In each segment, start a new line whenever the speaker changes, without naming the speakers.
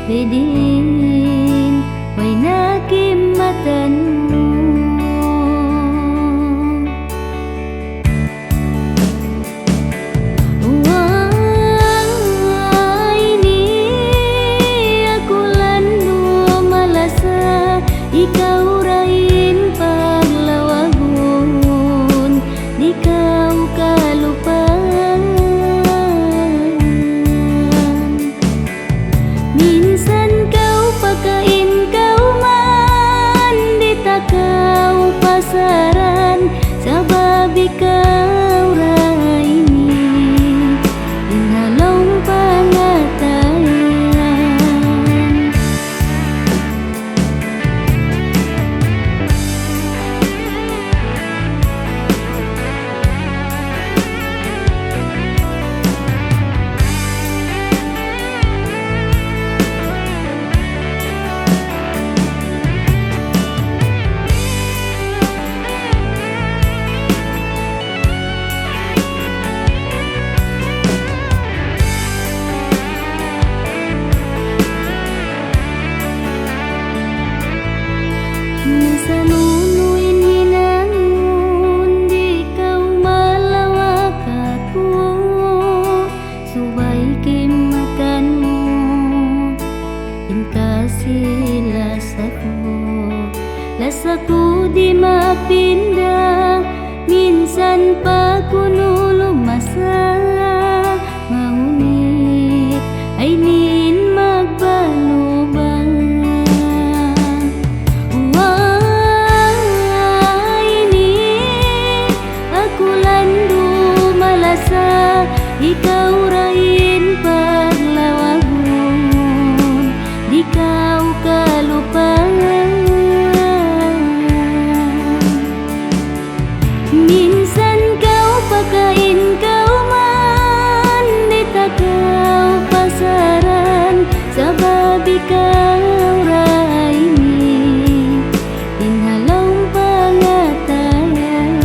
Bedin way nakimatanmu. Ikaw rain paglawagon, di kau kalupaan. Minsan kau pakain kau man, di takau pasaran, sabab ikaw raini inhalong pangatayan. Sanunuin hinangun, di kau malawak aku, subay kimakanmu, in kasih lasaku di mapindah. Minsan pa kuno lumasa, maunit ay nin magbalubang. Ikaw rain paglawagon, di kau kalupaan. Minsan kau pakain kau man, di takau pasaran, sabab ikaw raini inhalong pangatayan.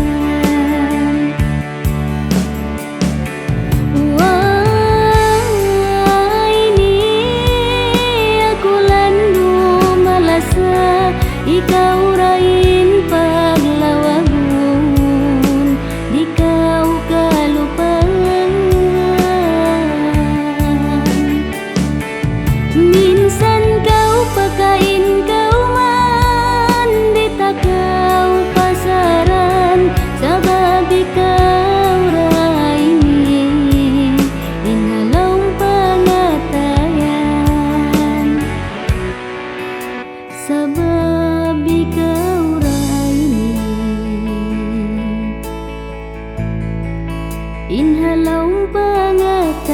Ikaw rain paglawagon, di kau kalupaan. Minsan kau pakain kau man, di takau pasaran, sabab ikaw raini inhalong pangatayan. Sabab ikaw raini inhalong pangatayan.